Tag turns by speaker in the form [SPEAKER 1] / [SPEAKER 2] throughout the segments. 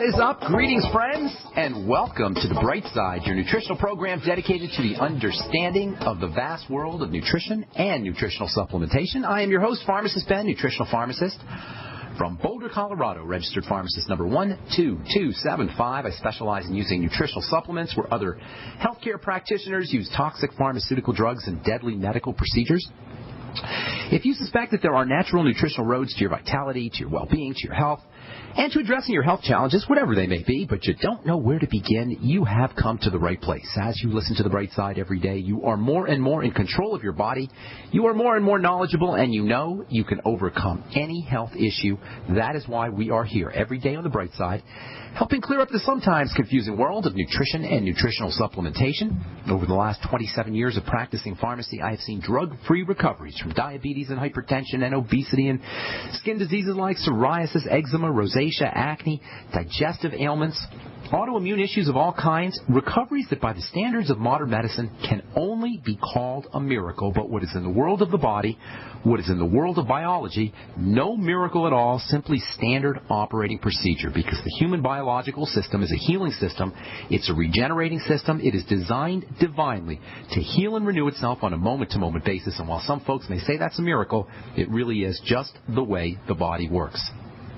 [SPEAKER 1] What is up? Greetings, friends, and welcome to The Bright Side, your nutritional program dedicated to the understanding of the vast world of nutrition and nutritional supplementation. I am your host, Pharmacist Ben, nutritional pharmacist from Boulder, Colorado, registered pharmacist number 12275. I specialize in using nutritional supplements where other healthcare practitioners use toxic pharmaceutical drugs and deadly medical procedures. If you suspect that there are natural nutritional roads to your vitality, to your well-being, to your health, and to addressing your health challenges, whatever they may be, but you don't know where to begin, you have come to the right place. As you listen to The Bright Side every day, you are more and more in control of your body. You are more and more knowledgeable, and you know you can overcome any health issue. That is why we are here every day on The Bright Side, helping clear up the sometimes confusing world of nutrition and nutritional supplementation. Over the last 27 years of practicing pharmacy, I have seen drug-free recoveries from diabetes and hypertension and obesity and skin diseases like psoriasis, eczema, rosacea, acne, digestive ailments, autoimmune issues of all kinds, recoveries that by the standards of modern medicine can only be called a miracle. But what is in the world of the body, what is in the world of biology, no miracle at all, simply standard operating procedure, because the human biological system is a healing system. It's a regenerating system. It is designed divinely to heal and renew itself on a moment-to-moment basis. And while some folks may say that's a miracle, it really is just the way the body works.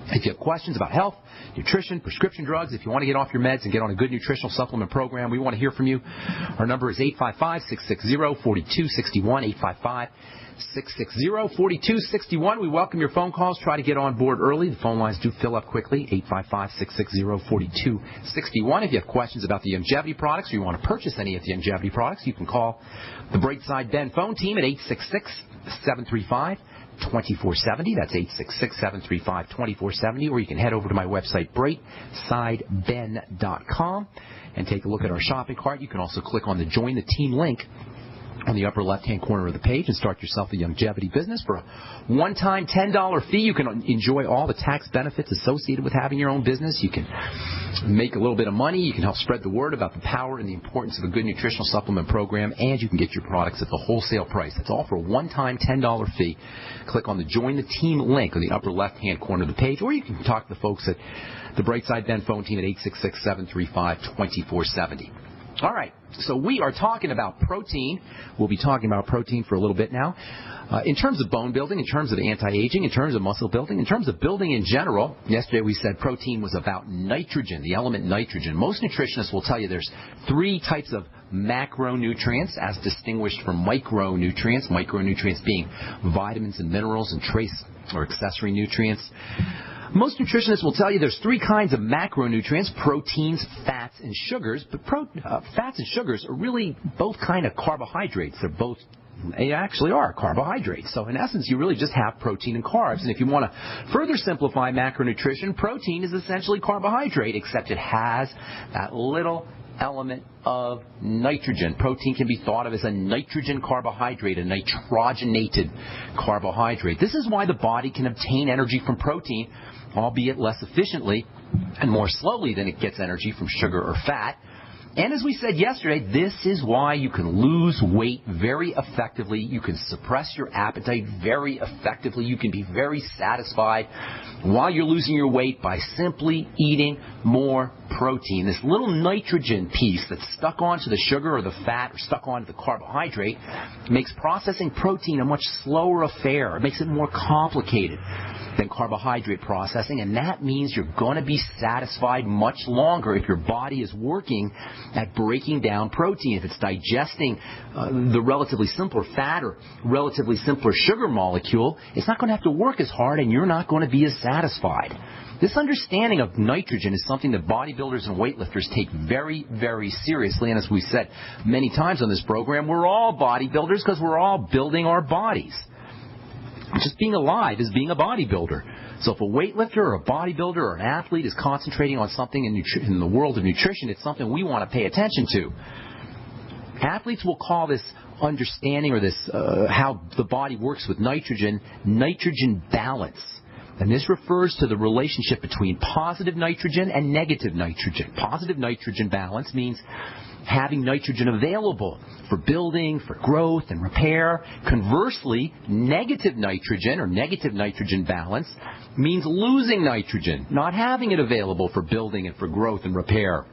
[SPEAKER 1] If you have questions about health, nutrition, prescription drugs, if you want to get off your meds and get on a good nutritional supplement program, we want to hear from you. Our number is 855-660-4261, 855-660-4261. We welcome your phone calls. Try to get on board early. The phone lines do fill up quickly, 855-660-4261. If you have questions about the longevity products or you want to purchase any of the longevity products, you can call the Brightside Ben phone team at 866-735-2470. That's 866-735-2470. Or you can head over to my website, brightsideben.com, and take a look at our shopping cart. You can also click on the Join the Team link on the upper left-hand corner of the page and start yourself a longevity business. For a one-time $10 fee, you can enjoy all the tax benefits associated with having your own business. You can make a little bit of money. You can help spread the word about the power and the importance of a good nutritional supplement program, and you can get your products at the wholesale price. That's all for a one-time $10 fee. Click on the Join the Team link on the upper left-hand corner of the page, or you can talk to the folks at the Brightside Ben phone team at 866-735-2470. All right, so we are talking about protein. We'll be talking about protein for a little bit now. In terms of bone building, in terms of anti-aging, in terms of muscle building, in terms of building in general, yesterday we said protein was about nitrogen, the element nitrogen. Most nutritionists will tell you there's three types of macronutrients as distinguished from micronutrients, micronutrients being vitamins and minerals and trace or accessory nutrients. Most nutritionists will tell you there's three kinds of macronutrients: proteins, fats, and sugars. But fats and sugars are really both kind of carbohydrates. They actually are carbohydrates. So in essence, you really just have protein and carbs. And if you want to further simplify macronutrition, protein is essentially carbohydrate, except it has that little element of nitrogen. Protein can be thought of as a nitrogen carbohydrate, a nitrogenated carbohydrate. This is why the body can obtain energy from protein, albeit less efficiently and more slowly than it gets energy from sugar or fat. And as we said yesterday, this is why you can lose weight very effectively. You can suppress your appetite very effectively. You can be very satisfied while you're losing your weight by simply eating more protein. This little nitrogen piece that's stuck onto the sugar or the fat or stuck onto the carbohydrate makes processing protein a much slower affair. It makes it more complicated than carbohydrate processing, and that means you're going to be satisfied much longer if your body is working at breaking down protein. If it's digesting the relatively simpler fat or relatively simpler sugar molecule, it's not going to have to work as hard, and you're not going to be as satisfied. This understanding of nitrogen is something that bodybuilders and weightlifters take very, very seriously, and as we said many times on this program, we're all bodybuilders because we're all building our bodies. Just being alive is being a bodybuilder. So if a weightlifter or a bodybuilder or an athlete is concentrating on something in the world of nutrition, it's something we want to pay attention to. Athletes will call this understanding or this how the body works with nitrogen balance. And this refers to the relationship between positive nitrogen and negative nitrogen. Positive nitrogen balance means having nitrogen available for building, for growth, and repair. Conversely, negative nitrogen or negative nitrogen balance means losing nitrogen, not having it available for building and for growth and repair.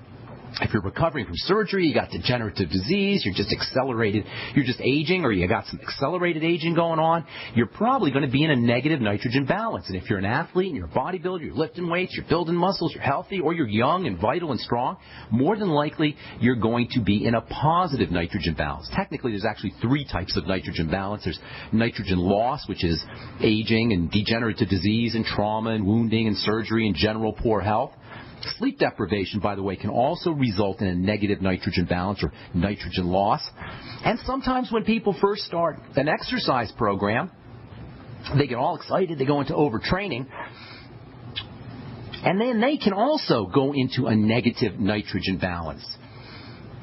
[SPEAKER 1] If you're recovering from surgery, you got degenerative disease, you're just aging, or you got some accelerated aging going on, you're probably going to be in a negative nitrogen balance. And if you're an athlete and you're a bodybuilder, you're lifting weights, you're building muscles, you're healthy, or you're young and vital and strong, more than likely you're going to be in a positive nitrogen balance. Technically, there's actually 3 types of nitrogen balance. There's nitrogen loss, which is aging and degenerative disease and trauma and wounding and surgery and general poor health. Sleep deprivation, by the way, can also result in a negative nitrogen balance or nitrogen loss. And sometimes when people first start an exercise program, they get all excited, they go into overtraining, and then they can also go into a negative nitrogen balance.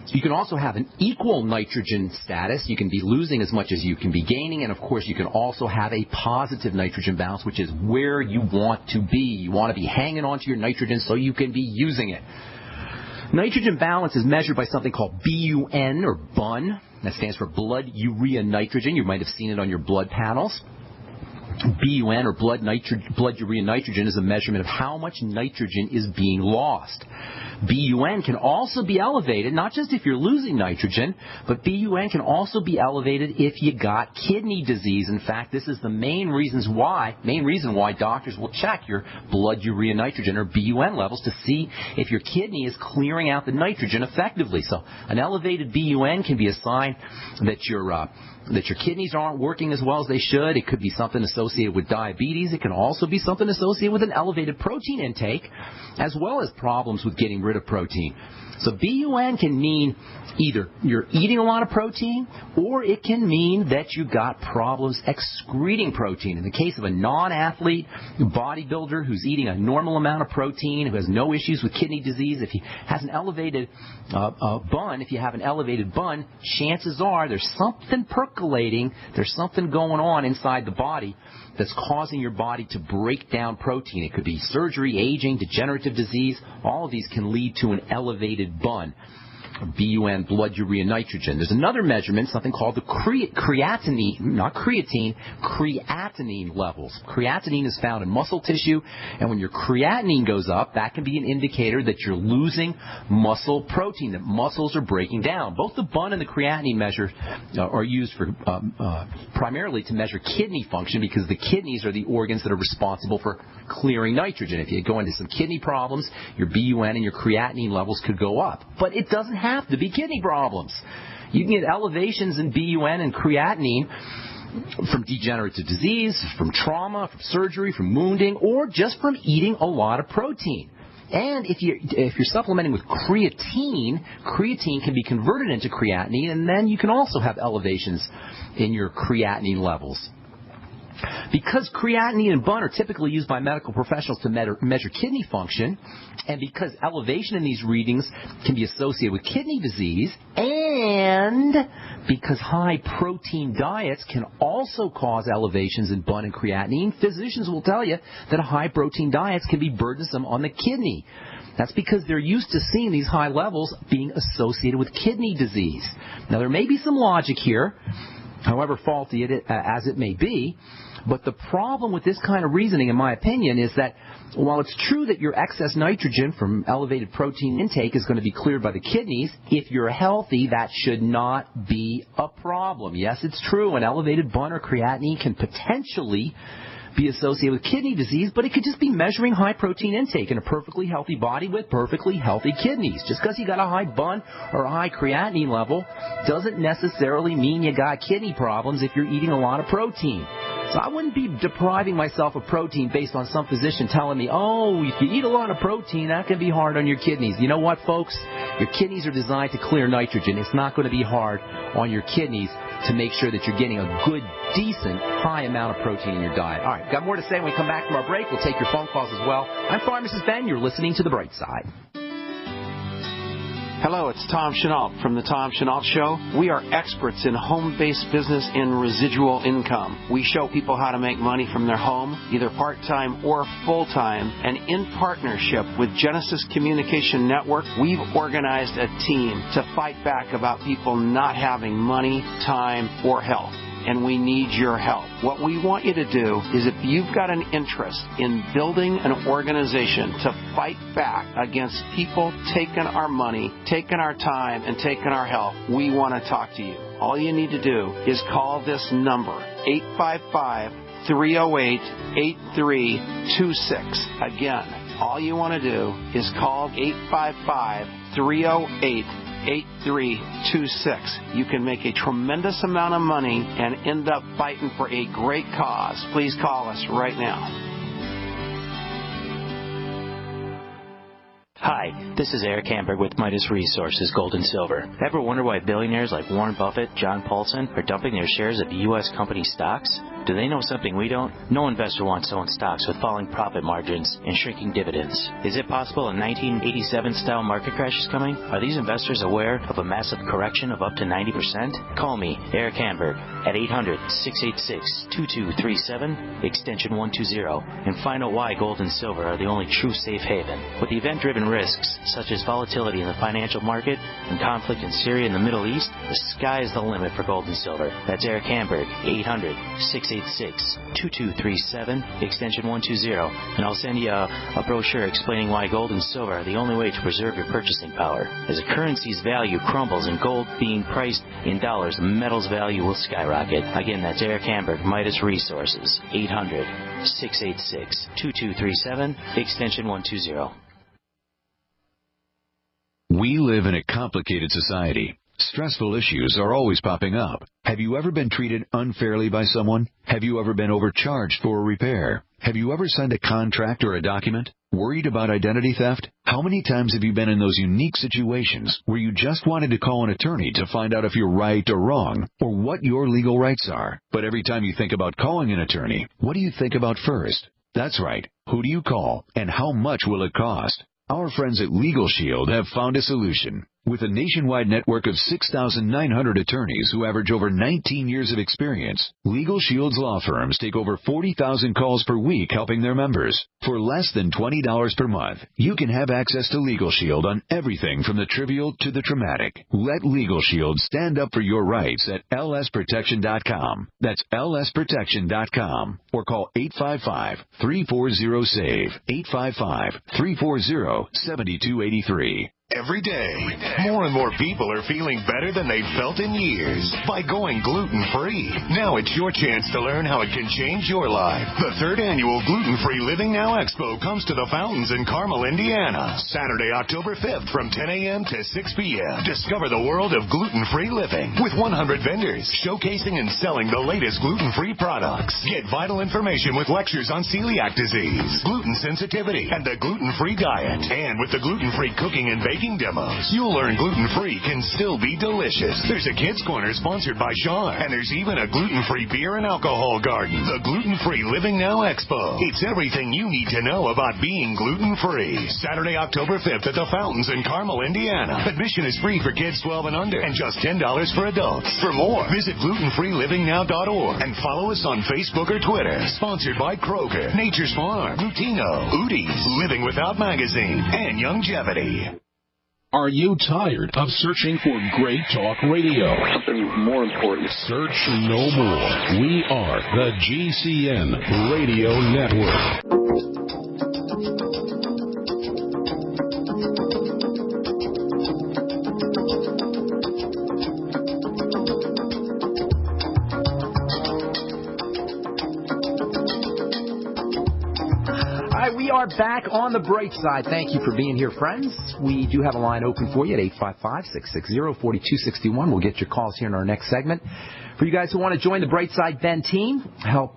[SPEAKER 1] You can also have an equal nitrogen status. You can be losing as much as you can be gaining. And, of course, you can also have a positive nitrogen balance, which is where you want to be. You want to be hanging on to your nitrogen so you can be using it. Nitrogen balance is measured by something called BUN or BUN. That stands for blood urea nitrogen. You might have seen it on your blood panels. BUN or blood urea nitrogen is a measurement of how much nitrogen is being lost. BUN can also be elevated, not just if you're losing nitrogen, but BUN can also be elevated if you got kidney disease. In fact, this is the main reason why doctors will check your blood urea nitrogen or BUN levels to see if your kidney is clearing out the nitrogen effectively. So an elevated BUN can be a sign that your kidneys aren't working as well as they should. It could be something associated with diabetes. It can also be something associated with an elevated protein intake, as well as problems with getting rid of protein. So BUN can mean either you're eating a lot of protein, or it can mean that you got problems excreting protein. In the case of a non-athlete bodybuilder who's eating a normal amount of protein, who has no issues with kidney disease, if he has an elevated BUN, chances are there's something percolating, there's something going on inside the body that's causing your body to break down protein. It could be surgery, aging, degenerative disease. All of these can lead to an elevated BUN. BUN, blood urea nitrogen. There's another measurement, something called the creatinine levels. Creatinine is found in muscle tissue, and when your creatinine goes up, that can be an indicator that you're losing muscle protein, that muscles are breaking down. Both the BUN and the creatinine measure are used for primarily to measure kidney function, because the kidneys are the organs that are responsible for clearing nitrogen. If you go into some kidney problems, your BUN and your creatinine levels could go up. But it doesn't have to be kidney problems. You can get elevations in BUN and creatinine from degenerative disease, from trauma, from surgery, from wounding, or just from eating a lot of protein. And if you're supplementing with creatine can be converted into creatinine, and then you can also have elevations in your creatinine levels. Because creatinine and BUN are typically used by medical professionals to measure kidney function, and because elevation in these readings can be associated with kidney disease, and because high protein diets can also cause elevations in BUN and creatinine, physicians will tell you that high protein diets can be burdensome on the kidney. That's because they're used to seeing these high levels being associated with kidney disease. Now, there may be some logic here, however faulty as it may be, but the problem with this kind of reasoning, in my opinion, is that while it's true that your excess nitrogen from elevated protein intake is going to be cleared by the kidneys, if you're healthy, that should not be a problem. Yes, it's true, an elevated BUN or creatinine can potentially be associated with kidney disease, but it could just be measuring high protein intake in a perfectly healthy body with perfectly healthy kidneys. Just because you got a high BUN or a high creatinine level doesn't necessarily mean you got kidney problems if you're eating a lot of protein. So I wouldn't be depriving myself of protein based on some physician telling me, oh, if you eat a lot of protein, that can be hard on your kidneys. You know what, folks? Your kidneys are designed to clear nitrogen. It's not going to be hard on your kidneys to make sure that you're getting a good, decent, high amount of protein in your diet. All right, got more to say when we come back from our break. We'll take your phone calls as well. I'm Pharmacist Ben. You're listening to The Bright Side.
[SPEAKER 2] Hello, it's Tom Chenault from The Tom Chenault Show. We are experts in home-based business and residual income. We show people how to make money from their home, either part-time or full-time. And in partnership with Genesis Communication Network, we've organized a team to fight back about people not having money, time, or health. And we need your help. What we want you to do is if you've got an interest in building an organization to fight back against people taking our money, taking our time, and taking our health, we want to talk to you. All you need to do is call this number, 855-308-8326. Again, all you want to do is call 855-308-8326. You can make a tremendous amount of money and end up fighting for a great cause. Please call us right now.
[SPEAKER 3] Hi, this is Eric Hamburg with Midas Resources Gold and Silver. Ever wonder why billionaires like Warren Buffett, John Paulson are dumping their shares of U.S. company stocks? Do they know something we don't? No investor wants to own stocks with falling profit margins and shrinking dividends. Is it possible a 1987-style market crash is coming? Are these investors aware of a massive correction of up to 90%? Call me, Eric Hamburg, at 800-686-2237, extension 120, and find out why gold and silver are the only true safe haven. With the event-driven risks, such as volatility in the financial market and conflict in Syria and the Middle East, the sky is the limit for gold and silver. That's Eric Hamburg, 800-686-2237, extension 120, and I'll send you a brochure explaining why gold and silver are the only way to preserve your purchasing power. As a currency's value crumbles and gold being priced in dollars, the metal's value will skyrocket. Again, that's Eric Hamburg, Midas Resources, 800-686-2237, extension 120.
[SPEAKER 4] We live in a complicated society. Stressful issues are always popping up. Have you ever been treated unfairly by someone? Have you ever been overcharged for a repair? Have you ever signed a contract or a document? Worried about identity theft? How many times have you been in those unique situations where you just wanted to call an attorney to find out if you're right or wrong, or what your legal rights are? But every time you think about calling an attorney, what do you think about first? That's right. Who do you call, and how much will it cost? Our friends at Legal Shield have found a solution. With a nationwide network of 6,900 attorneys who average over 19 years of experience, Legal Shield's law firms take over 40,000 calls per week helping their members. For less than $20 per month, you can have access to Legal Shield on everything from the trivial to the traumatic. Let Legal Shield stand up for your rights at lsprotection.com. That's lsprotection.com. Or call 855-340-SAVE, 855-340-7283.
[SPEAKER 5] Every day, more and more people are feeling better than they've felt in years by going gluten-free. Now it's your chance to learn how it can change your life. The third annual Gluten-Free Living Now Expo comes to the Fountains in Carmel, Indiana, Saturday, October 5th from 10 a.m. to 6 p.m. Discover the world of gluten-free living with 100 vendors showcasing and selling the latest gluten-free products. Get vital information with lectures on celiac disease, gluten sensitivity, and the gluten-free diet. And with the gluten-free cooking and baking demos, you'll learn gluten-free can still be delicious. There's a kids' corner sponsored by Sean, and there's even a gluten-free beer and alcohol garden. The Gluten-Free Living Now Expo. It's everything you need to know about being gluten-free. Saturday, October 5th at the Fountains in Carmel, Indiana. Admission is free for kids 12 and under, and just $10 for adults. For more, visit glutenfreelivingnow.org and follow us on Facebook or Twitter. Sponsored by Kroger, Nature's Farm, Lutino, Udi's, Living Without Magazine, and Longevity.
[SPEAKER 6] Are you tired of searching for great talk radio?
[SPEAKER 7] Something more important.
[SPEAKER 6] Search no more. We are the GCN Radio Network.
[SPEAKER 1] We are back on the bright side. Thank you for being here, friends. We do have a line open for you at 855-660-4261. We'll get your calls here in our next segment. For you guys who want to join the Brightside Ben team, help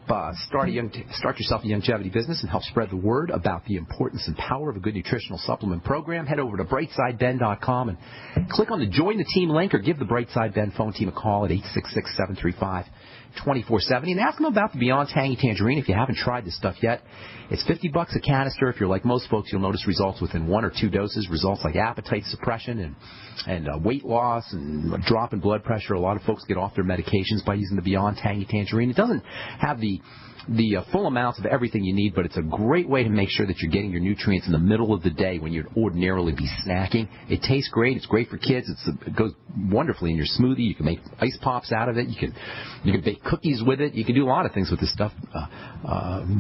[SPEAKER 1] start yourself a longevity business and help spread the word about the importance and power of a good nutritional supplement program, head over to brightsideben.com and click on the Join the Team link or give the Brightside Ben phone team a call at 866-735-2470 and ask them about the Beyond Tangy Tangerine if you haven't tried this stuff yet. It's $50 a canister. If you're like most folks, you'll notice results within 1 or 2 doses, results like appetite suppression and weight loss and a drop in blood pressure. A lot of folks get off their medications by using the Beyond Tangy Tangerine. It doesn't have the full amounts of everything you need, but it's a great way to make sure that you're getting your nutrients in the middle of the day when you'd ordinarily be snacking. It tastes great. It's great for kids. It goes wonderfully in your smoothie. You can make ice pops out of it. You can bake cookies with it. You can do a lot of things with this stuff.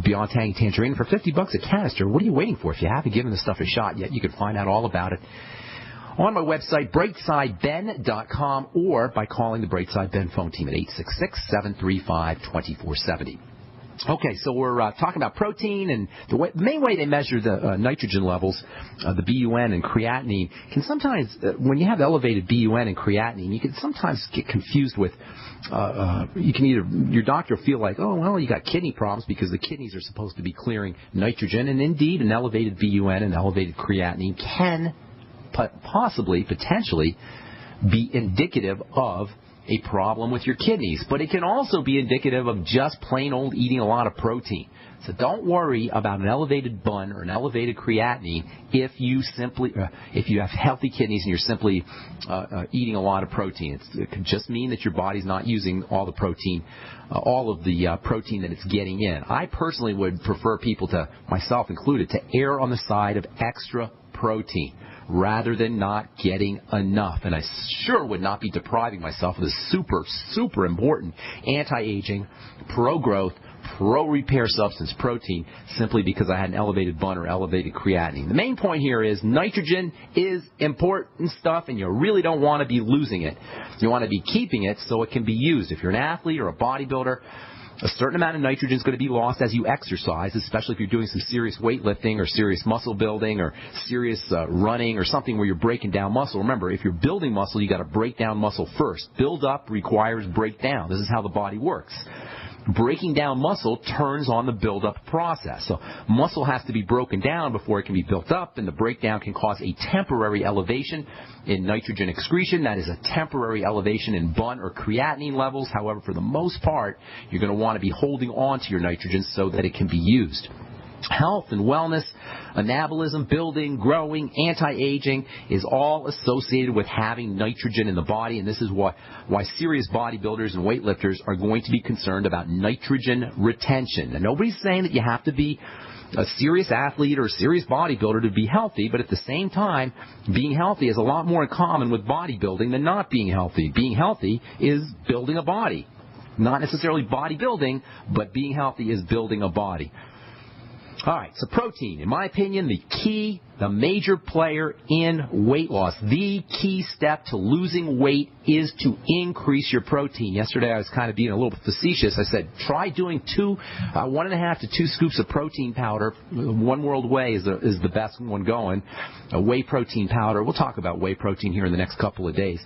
[SPEAKER 1] Beyond Tangy Tangerine for $50 a canister. What are you waiting for? If you haven't given this stuff a shot yet, you can find out all about it on my website, brightsideben.com, or by calling the Brightside Ben phone team at 866-735-2470. Okay, so we're talking about protein, and the main way they measure the nitrogen levels, the BUN and creatinine, can sometimes, when you have elevated BUN and creatinine, you can sometimes get confused with, your doctor will feel like, oh, well, you got kidney problems because the kidneys are supposed to be clearing nitrogen, and indeed an elevated BUN and elevated creatinine can potentially be indicative of a problem with your kidneys, but it can also be indicative of just plain old eating a lot of protein. So don't worry about an elevated BUN or an elevated creatinine if you have healthy kidneys and you're simply eating a lot of protein. It could just mean that your body's not using all the protein that it's getting in. I personally would prefer people to, myself included, to err on the side of extra protein rather than not getting enough. And I sure would not be depriving myself of this super, super important anti-aging, pro-growth, pro-repair substance protein simply because I had an elevated BUN or elevated creatinine. The main point here is nitrogen is important stuff, and you really don't want to be losing it. You want to be keeping it so it can be used. If you're an athlete or a bodybuilder, a certain amount of nitrogen is going to be lost as you exercise, especially if you're doing some serious weightlifting or serious muscle building or serious running or something where you're breaking down muscle. Remember, if you're building muscle, you got to break down muscle first. Build up requires breakdown. This is how the body works. Breaking down muscle turns on the build-up process. So muscle has to be broken down before it can be built up, and the breakdown can cause a temporary elevation in nitrogen excretion. That is a temporary elevation in BUN or creatinine levels. However, for the most part, you're going to want to be holding on to your nitrogen so that it can be used. Health and wellness, anabolism, building, growing, anti-aging is all associated with having nitrogen in the body, and this is why serious bodybuilders and weightlifters are going to be concerned about nitrogen retention. Now, nobody's saying that you have to be a serious athlete or a serious bodybuilder to be healthy, but at the same time, being healthy is a lot more in common with bodybuilding than not being healthy. Being healthy is building a body. Not necessarily bodybuilding, but being healthy is building a body. All right, so protein, in my opinion, the major player in weight loss, the key step to losing weight is to increase your protein. Yesterday I was kind of being a little facetious. I said, try doing 1.5 to 2 scoops of protein powder. One World Whey is the best one going. A whey protein powder. We'll talk about whey protein here in the next couple of days.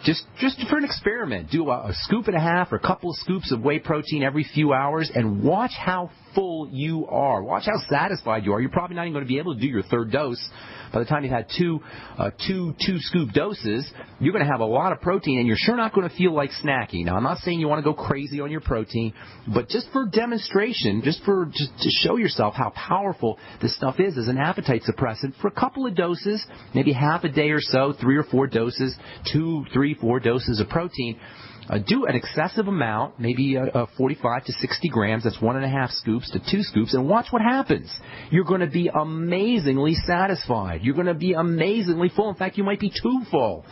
[SPEAKER 1] Just for an experiment, do a scoop and a half or a couple of scoops of whey protein every few hours and watch how full you are. Watch how satisfied you are. You're probably not even going to be able to do your third dose. By the time you've had two scoop doses, you're going to have a lot of protein, and you're sure not going to feel like snacking. Now, I'm not saying you want to go crazy on your protein, but just for demonstration, just to show yourself how powerful this stuff is as an appetite suppressant, for a couple of doses, maybe half a day or so, 3 or 4 doses, 2, 3, 4 doses of protein. Do an excessive amount, maybe 45 to 60 grams, that's 1.5 scoops to 2 scoops, and watch what happens. You're going to be amazingly satisfied. You're going to be amazingly full. In fact, you might be too full.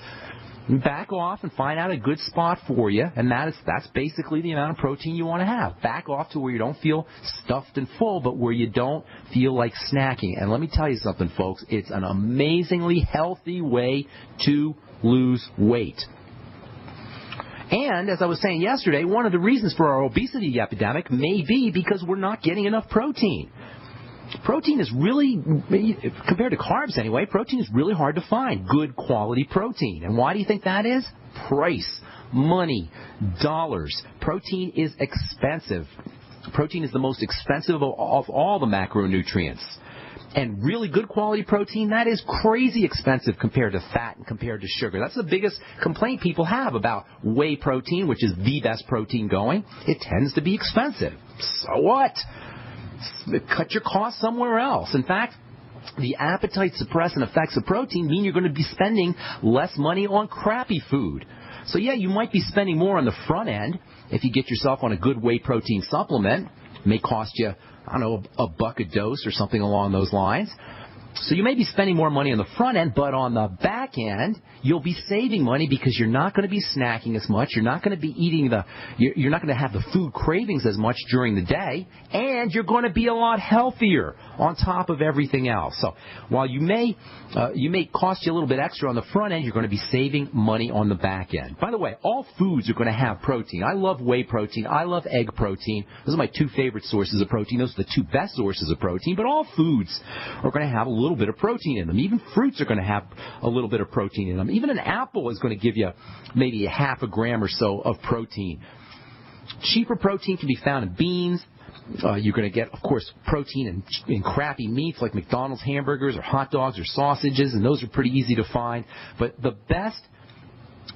[SPEAKER 1] Back off and find out a good spot for you, and that's basically the amount of protein you want to have. Back off to where you don't feel stuffed and full, but where you don't feel like snacking. And let me tell you something, folks. It's an amazingly healthy way to lose weight. And, as I was saying yesterday, one of the reasons for our obesity epidemic may be because we're not getting enough protein. Protein is really, compared to carbs anyway, protein is really hard to find. Good quality protein. And why do you think that is? Price. money, dollars. Protein is expensive. Protein is the most expensive of all the macronutrients. And really good quality protein, that is crazy expensive compared to fat and compared to sugar. That's the biggest complaint people have about whey protein, which is the best protein going. It tends to be expensive. So what? Cut your costs somewhere else. In fact, the appetite suppressant effects of protein mean you're going to be spending less money on crappy food. So yeah, you might be spending more on the front end if you get yourself on a good whey protein supplement. It may cost you, I don't know, $1 a dose or something along those lines. So you may be spending more money on the front end, but on the back end, you'll be saving money because you're not going to be snacking as much. You're not going to be eating you're not going to have the food cravings as much during the day, and you're going to be a lot healthier on top of everything else. So while you may cost you a little bit extra on the front end, you're going to be saving money on the back end. By the way, all foods are going to have protein. I love whey protein. I love egg protein. Those are my two favorite sources of protein. Those are the two best sources of protein. But all foods are going to have a little bit of protein in them. Even fruits are going to have a little bit of protein in them. Even an apple is going to give you maybe 0.5 gram or so of protein. Cheaper protein can be found in beans. You're going to get, of course, protein in crappy meats like McDonald's hamburgers or hot dogs or sausages, and those are pretty easy to find. But the best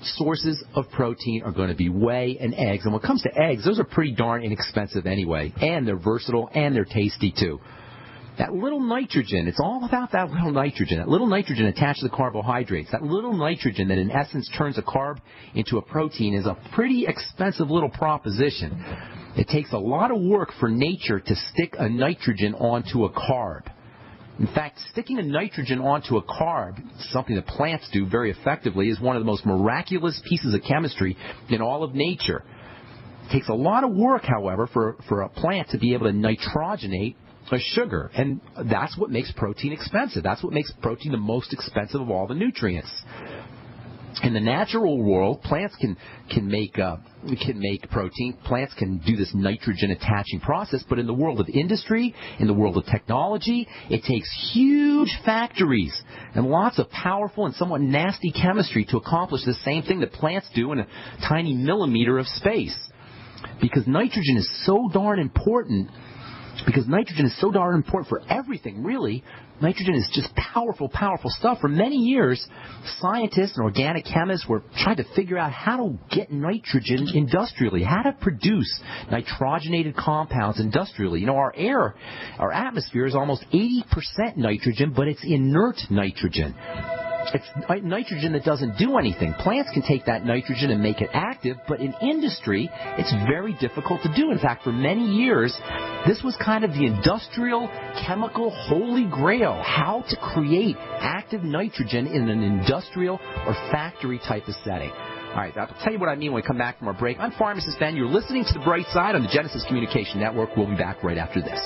[SPEAKER 1] sources of protein are going to be whey and eggs. And when it comes to eggs, those are pretty darn inexpensive anyway, and they're versatile and they're tasty too. That little nitrogen, it's all about that little nitrogen. That little nitrogen attached to the carbohydrates. That little nitrogen that in essence turns a carb into a protein is a pretty expensive little proposition. It takes a lot of work for nature to stick a nitrogen onto a carb. In fact, sticking a nitrogen onto a carb, something that plants do very effectively, is one of the most miraculous pieces of chemistry in all of nature. It takes a lot of work, however, for a plant to be able to nitrogenate a sugar, and that's what makes protein expensive. That's what makes protein the most expensive of all the nutrients. In the natural world, plants can make protein. Plants can do this nitrogen attaching process, but in the world of industry, in the world of technology, it takes huge factories and lots of powerful and somewhat nasty chemistry to accomplish the same thing that plants do in a tiny millimeter of space. Because nitrogen is so darn important. Because nitrogen is so darn important for everything, really. Nitrogen is just powerful, powerful stuff. For many years, scientists and organic chemists were trying to figure out how to get nitrogen industrially, how to produce nitrogenated compounds industrially. You know, our air, our atmosphere is almost 80% nitrogen, but it's inert nitrogen. It's nitrogen that doesn't do anything. Plants can take that nitrogen and make it active, but in industry, it's very difficult to do. In fact, for many years, this was kind of the industrial chemical holy grail, how to create active nitrogen in an industrial or factory type of setting. All right, I'll tell you what I mean when we come back from our break. I'm Pharmacist Ben. You're listening to The Bright Side on the Genesis Communication Network. We'll be back right after this.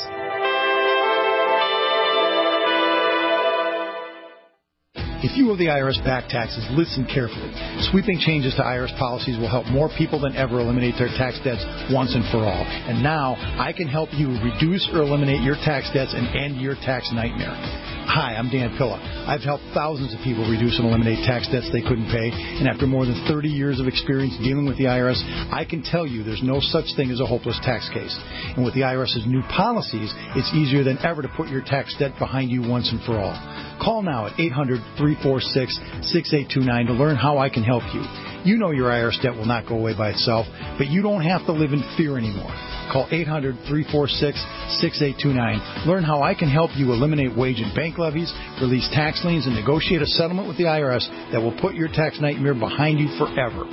[SPEAKER 7] If you owe the IRS back taxes, listen carefully. Sweeping changes to IRS policies will help more people than ever eliminate their tax debts once and for all. And now, I can help you reduce or eliminate your tax debts and end your tax nightmare. Hi, I'm Dan Pilla. I've helped thousands of people reduce and eliminate tax debts they couldn't pay, and after more than 30 years of experience dealing with the IRS, I can tell you there's no such thing as a hopeless tax case. And with the IRS's new policies, it's easier than ever to put your tax debt behind you once and for all. Call now at 800-346-6829 to learn how I can help you. You know your IRS debt will not go away by itself, but you don't have to live in fear anymore. Call 800-346-6829. Learn how I can help you eliminate wage and bank levies, release tax liens, and negotiate a settlement with the IRS that will put your tax nightmare behind you forever.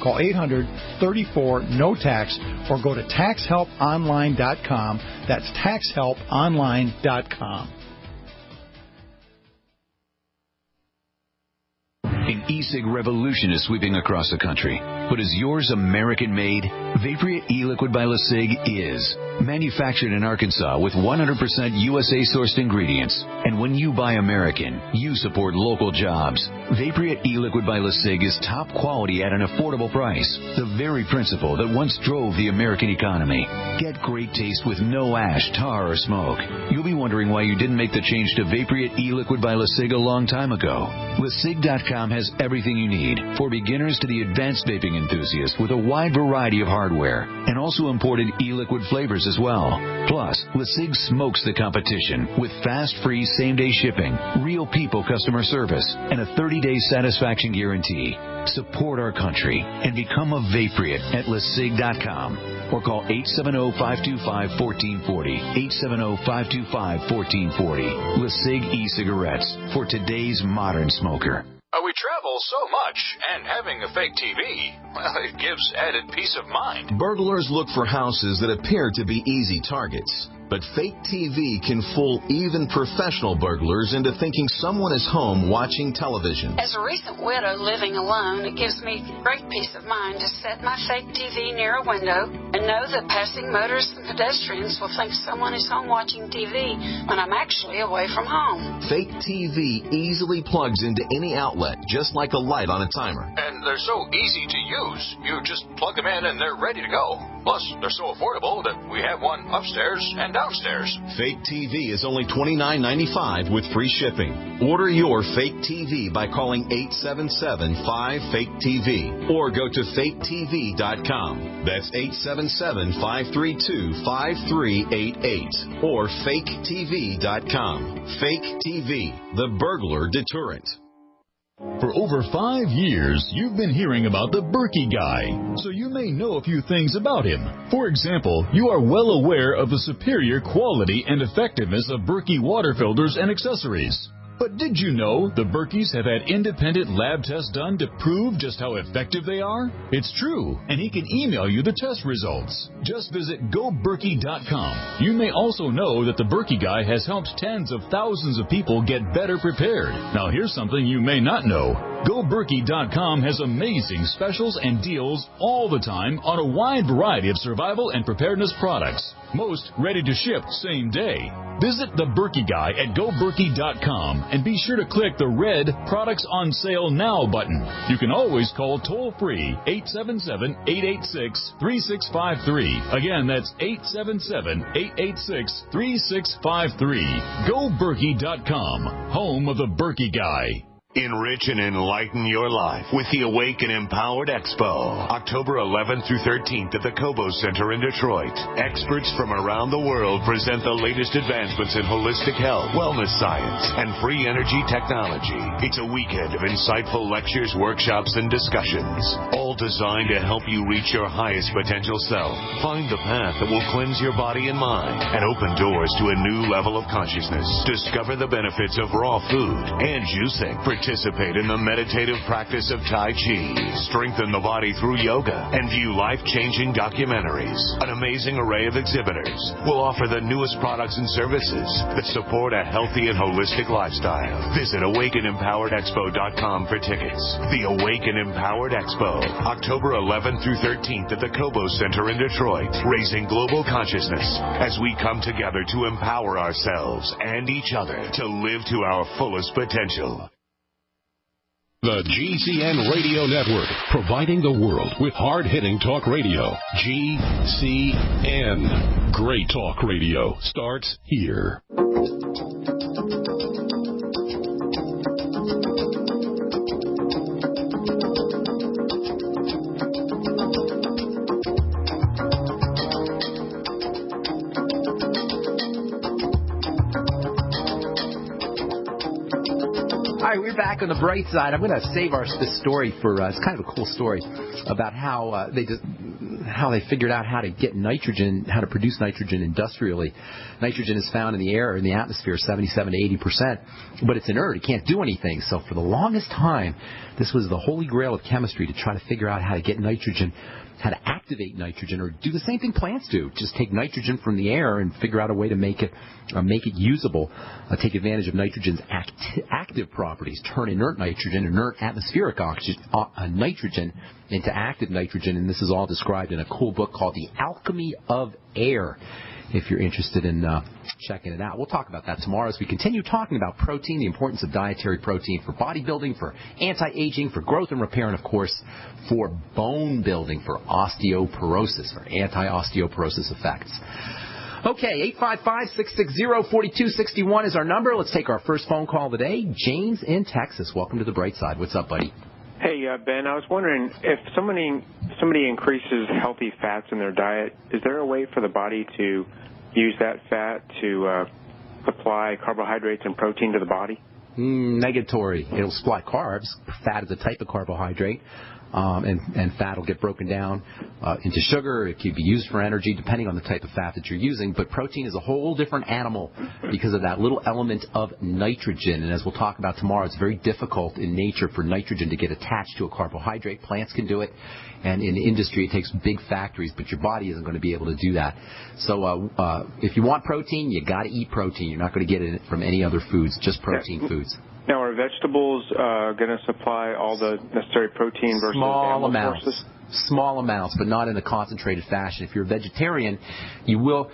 [SPEAKER 7] Call 800-34-NO-TAX or go to taxhelponline.com. That's taxhelponline.com.
[SPEAKER 4] An e-cig revolution is sweeping across the country. But is yours American-made? Vaporeate e-liquid by LeSig is. Manufactured in Arkansas with 100% USA-sourced ingredients. And when you buy American, you support local jobs. Vaporeate e-liquid by LeSig is top quality at an affordable price. The very principle that once drove the American economy. Get great taste with no ash, tar, or smoke. You'll be wondering why you didn't make the change to Vaporeate e-liquid by LeSig a long time ago. LeSig.com has everything you need, for beginners to the advanced vaping enthusiast, with a wide variety of hardware, and also imported e-liquid flavors as well. Plus, LeSig smokes the competition with fast, free, same-day shipping, real people customer service, and a 30-day satisfaction guarantee. Support our country and become a Vaporeate at LeSig.com, or call 870-525-1440, 870-525-1440. LeSig e-cigarettes for today's modern smoker.
[SPEAKER 8] We travel so much, and having a fake TV, well, it gives added peace of mind.
[SPEAKER 9] Burglars look for houses that appear to be easy targets. But fake TV can fool even professional burglars into thinking someone is home watching television.
[SPEAKER 10] As a recent widow living alone, it gives me great peace of mind to set my fake TV near a window and know that passing motorists and pedestrians will think someone is home watching TV when I'm actually away from home.
[SPEAKER 9] Fake TV easily plugs into any outlet, just like a light on a timer.
[SPEAKER 8] And they're so easy to use. You just plug them in and they're ready to go. Plus, they're so affordable that we have one upstairs and downstairs.
[SPEAKER 9] Fake TV is only $29.95 with free shipping. Order your fake TV by calling 877-5-FAKE-TV or go to faketv.com. That's 877-532-5388 or faketv.com. Fake TV, the burglar deterrent.
[SPEAKER 11] For over 5 years, you've been hearing about the Berkey guy, so you may know a few things about him. For example, you are well aware of the superior quality and effectiveness of Berkey water filters and accessories. But did you know the Berkeys have had independent lab tests done to prove just how effective they are? It's true, and he can email you the test results. Just visit GoBerkey.com. You may also know that the Berkey guy has helped tens of thousands of people get better prepared. Now here's something you may not know. GoBerkey.com has amazing specials and deals all the time on a wide variety of survival and preparedness products. Most ready to ship same day. Visit the Berkey guy at GoBerkey.com and be sure to click the red Products on Sale Now button. You can always call toll-free 877-886-3653. Again, that's 877-886-3653. GoBerkey.com, home of the Berkey guy.
[SPEAKER 5] Enrich and enlighten your life with the Awake and Empowered Expo, October 11th through 13th at the Cobo Center in Detroit. Experts from around the world present the latest advancements in holistic health, wellness science, and free energy technology. It's a weekend of insightful lectures, workshops, and discussions, all designed to help you reach your highest potential self. Find the path that will cleanse your body and mind and open doors to a new level of consciousness. Discover the benefits of raw food and juicing. Participate in the meditative practice of Tai Chi, strengthen the body through yoga, and view life-changing documentaries. An amazing array of exhibitors will offer the newest products and services that support a healthy and holistic lifestyle. Visit AwakenEmpoweredExpo.com for tickets. The Awaken Empowered Expo, October 11th through 13th at the Cobo Center in Detroit, raising global consciousness as we come together to empower ourselves and each other to live to our fullest potential.
[SPEAKER 6] The GCN Radio Network, providing the world with hard-hitting talk radio. GCN. Great talk radio starts here.
[SPEAKER 1] All right, we're back on the bright side. I'm going to save this story for it's kind of a cool story about how they figured out how to get nitrogen, how to produce nitrogen industrially. Nitrogen is found in the air, in the atmosphere, 77 to 80%, but it's inert. It can't do anything. So for the longest time, this was the holy grail of chemistry, to try to figure out how to get nitrogen, how to activate nitrogen, or do the same thing plants do. Just take nitrogen from the air and figure out a way to make it usable, take advantage of nitrogen's active properties, turn inert nitrogen, inert atmospheric nitrogen, into active nitrogen. And this is all described in a cool book called The Alchemy of Air. if you're interested in checking it out. We'll talk about that tomorrow as we continue talking about protein, the importance of dietary protein for bodybuilding, for anti-aging, for growth and repair, and, of course, for bone building, for osteoporosis, for anti-osteoporosis effects. Okay, 855-660-4261 is our number. Let's take our first phone call of the day. James in Texas. Welcome to the Bright Side. What's up, buddy?
[SPEAKER 12] Hey, Ben, I was wondering if somebody increases healthy fats in their diet, is there a way for the body to use that fat to supply carbohydrates and protein to the body?
[SPEAKER 1] Negatory. It'll supply carbs. Fat is a type of carbohydrate. And fat will get broken down into sugar. It can be used for energy depending on the type of fat that you're using. But protein is a whole different animal because of that little element of nitrogen. And as we'll talk about tomorrow, it's very difficult in nature for nitrogen to get attached to a carbohydrate. Plants can do it. And in the industry, it takes big factories, but your body isn't going to be able to do that. So if you want protein, you got to eat protein. You're not going to get it from any other foods, just protein foods.
[SPEAKER 12] Now, are vegetables going to supply all the necessary protein versus
[SPEAKER 1] small
[SPEAKER 12] animal
[SPEAKER 1] amounts?
[SPEAKER 12] sources?
[SPEAKER 1] Small amounts, but not in a concentrated fashion. If you're a vegetarian, you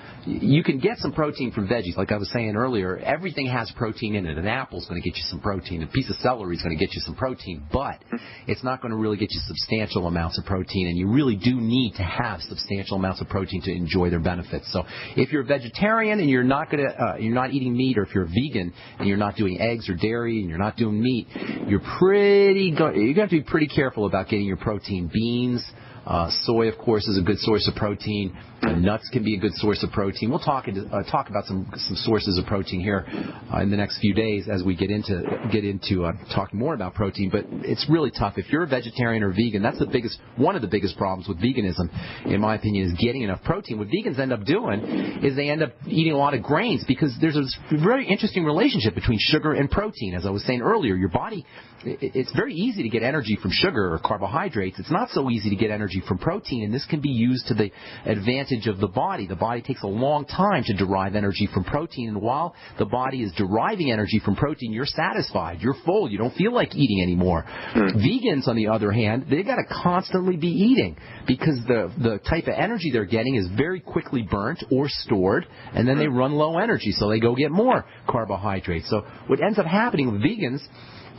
[SPEAKER 1] can get some protein from veggies. Like I was saying earlier, everything has protein in it. An apple's going to get you some protein. A piece of celery is going to get you some protein, but it's not going to really get you substantial amounts of protein, and you really do need to have substantial amounts of protein to enjoy their benefits. So if you're a vegetarian and you're not eating meat, or if you're a vegan and you're not doing eggs or dairy and you're not doing meat, you're going to have to be pretty careful about getting your protein. Beans, soy, of course, is a good source of protein. Nuts can be a good source of protein. We'll talk about some sources of protein here in the next few days as we get into talking more about protein. But it's really tough. If you're a vegetarian or vegan, that's one of the biggest problems with veganism, in my opinion, is getting enough protein. What vegans end up doing is they end up eating a lot of grains, because there's a very interesting relationship between sugar and protein. As I was saying earlier, your body, it's very easy to get energy from sugar or carbohydrates. It's not so easy to get energy from protein, and this can be used to the advantage of the body. The body takes a long time to derive energy from protein, and while the body is deriving energy from protein, you're satisfied, you're full, you don't feel like eating anymore. Vegans, on the other hand, they've got to constantly be eating, because the type of energy they're getting is very quickly burnt or stored, and then they run low energy, so they go get more carbohydrates. So what ends up happening with vegans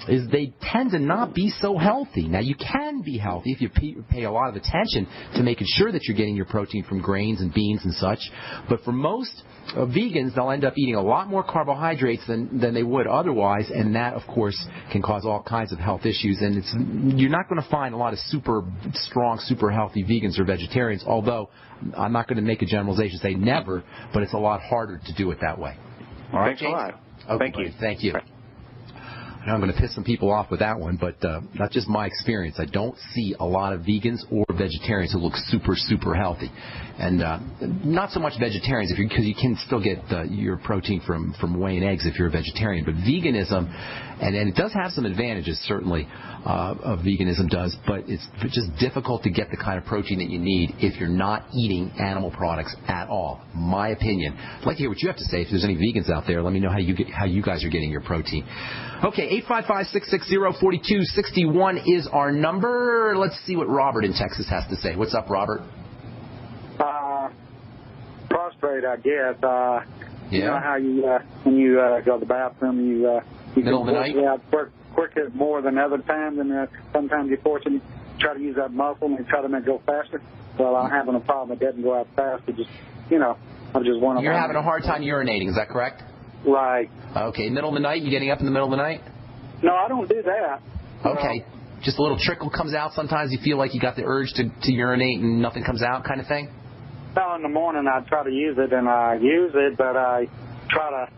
[SPEAKER 1] is they tend to not be so healthy. Now, you can be healthy if you pay a lot of attention to making sure that you're getting your protein from grains and beans and such. But for most vegans, they'll end up eating a lot more carbohydrates than they would otherwise, and that, of course, can cause all kinds of health issues. And you're not going to find a lot of super strong, super healthy vegans or vegetarians, although I'm not going to make a generalization, say never, but it's a lot harder to do it that way. All right,
[SPEAKER 12] Thanks
[SPEAKER 1] James?
[SPEAKER 12] a lot.
[SPEAKER 1] Okay,
[SPEAKER 12] Thank you.
[SPEAKER 1] Thank you. I know I'm going to piss some people off with that one, but that's just my experience. I don't see a lot of vegans or vegetarians who look super, super healthy. And not so much vegetarians, because you can still get your protein from whey and eggs if you're a vegetarian. But veganism, and it does have some advantages, certainly, of veganism does, but it's just difficult to get the kind of protein that you need if you're not eating animal products at all. My opinion. I'd like to hear what you have to say. If there's any vegans out there, let me know how you guys are getting your protein. Okay, 855-660-4261 is our number. Let's see what Robert in Texas has to say. What's up, Robert?
[SPEAKER 13] Prostrate, I guess. You know how when you go to the bathroom, you
[SPEAKER 1] middle of the night?
[SPEAKER 13] Yeah, quicker more than other times, and sometimes you force them to try to use that muscle and try to make it go faster. Well, I'm having a problem. It doesn't go out fast. It just, I'm just one of them.
[SPEAKER 1] You're having a hard time urinating, is that correct?
[SPEAKER 13] Right.
[SPEAKER 1] Okay, middle of the night? You getting up in the middle of the night?
[SPEAKER 13] No, I don't do that.
[SPEAKER 1] Okay. Just a little trickle comes out sometimes? You feel like you got the urge to urinate and nothing comes out kind of thing?
[SPEAKER 13] Well, in the morning I try to use it, and I use it, but I try to,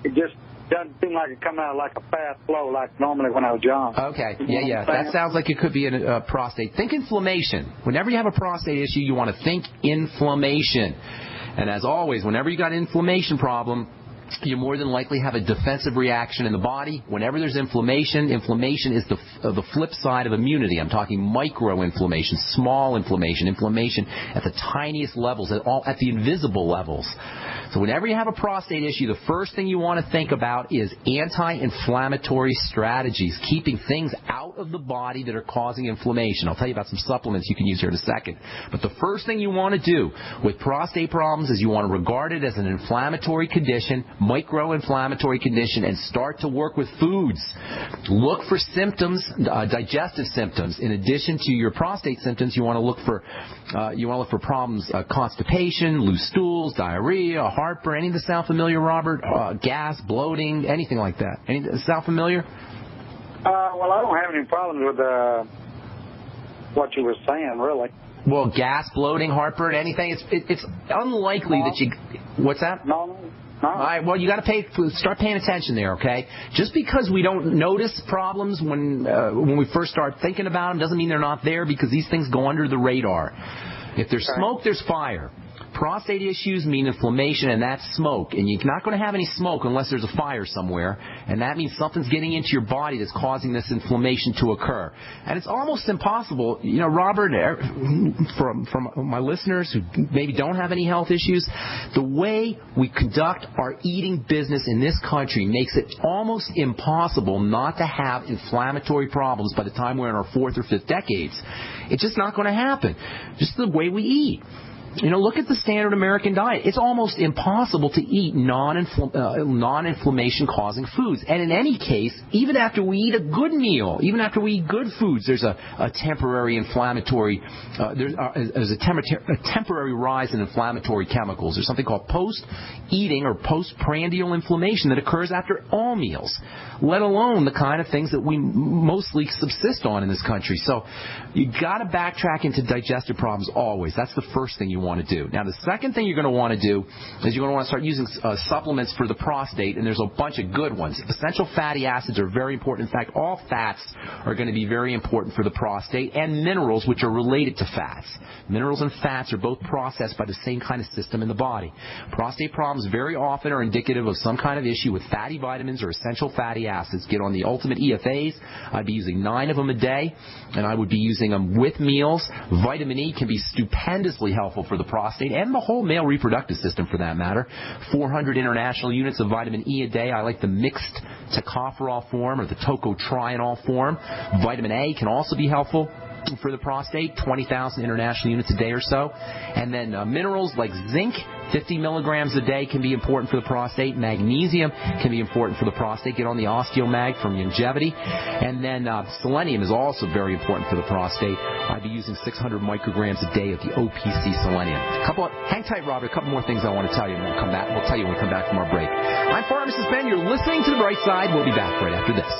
[SPEAKER 13] it just doesn't seem like it comes out like a fast flow like normally when I was young.
[SPEAKER 1] Okay, yeah. That sounds like it could be a prostate. Think inflammation. Whenever you have a prostate issue, you want to think inflammation. And as always, whenever you got an inflammation problem, you more than likely have a defensive reaction in the body. Whenever there's inflammation, inflammation is the flip side of immunity. I'm talking micro-inflammation, small inflammation, inflammation at the tiniest levels, at the invisible levels. So whenever you have a prostate issue, the first thing you want to think about is anti-inflammatory strategies, keeping things out of the body that are causing inflammation. I'll tell you about some supplements you can use here in a second. But the first thing you want to do with prostate problems is you want to regard it as an inflammatory condition, micro-inflammatory condition, and start to work with foods. Look for symptoms, digestive symptoms. In addition to your prostate symptoms, you want to look for problems, constipation, loose stools, diarrhea, heartburn. Any of this sound familiar, Robert? Gas, bloating, anything like that. Any sound familiar?
[SPEAKER 13] Well, I don't have any problems with what you were saying, really.
[SPEAKER 1] Well, gas, bloating, heartburn, anything. It's unlikely that you. What's that?
[SPEAKER 13] No.
[SPEAKER 1] All right, well, you got to start paying attention there, okay? Just because we don't notice problems when we first start thinking about them doesn't mean they're not there, because these things go under the radar. If there's smoke, there's fire. Prostate issues mean inflammation, and that's smoke. And you're not going to have any smoke unless there's a fire somewhere, and that means something's getting into your body that's causing this inflammation to occur. And it's almost impossible, Robert, from my listeners who maybe don't have any health issues, the way we conduct our eating business in this country makes it almost impossible not to have inflammatory problems by the time we're in our 4th or 5th decades. It's just not going to happen. Just the way we eat. Look at the standard American diet. It's almost impossible to eat non-inflammation-causing foods. And in any case, even after we eat a good meal, even after we eat good foods, there's a temporary inflammatory, there's a temporary rise in inflammatory chemicals. There's something called post-eating or post-prandial inflammation that occurs after all meals, let alone the kind of things that we mostly subsist on in this country. So you got to backtrack into digestive problems always. That's the first thing you want to do. Now, the second thing you're going to want to do is you're going to want to start using supplements for the prostate, and there's a bunch of good ones. Essential fatty acids are very important. In fact, all fats are going to be very important for the prostate, and minerals, which are related to fats. Minerals and fats are both processed by the same kind of system in the body. Prostate problems very often are indicative of some kind of issue with fatty vitamins or essential fatty acids. Get on the Ultimate EFAs. I'd be using 9 of them a day, and I would be using them with meals. Vitamin E can be stupendously helpful for the prostate and the whole male reproductive system, for that matter. 400 international units of vitamin E a day. I like the mixed tocopherol form or the tocotrienol form. Vitamin A can also be helpful for the prostate, 20,000 international units a day or so. And then minerals like zinc, 50 milligrams a day can be important for the prostate. Magnesium can be important for the prostate. Get on the Osteomag from Longevity. And then selenium is also very important for the prostate. I'd be using 600 micrograms a day of the OPC selenium. Hang tight, Robert. A couple more things I want to tell you, and we'll tell you when we come back from our break. I'm Pharmacist Ben. You're listening to The Bright Side. We'll be back right after this.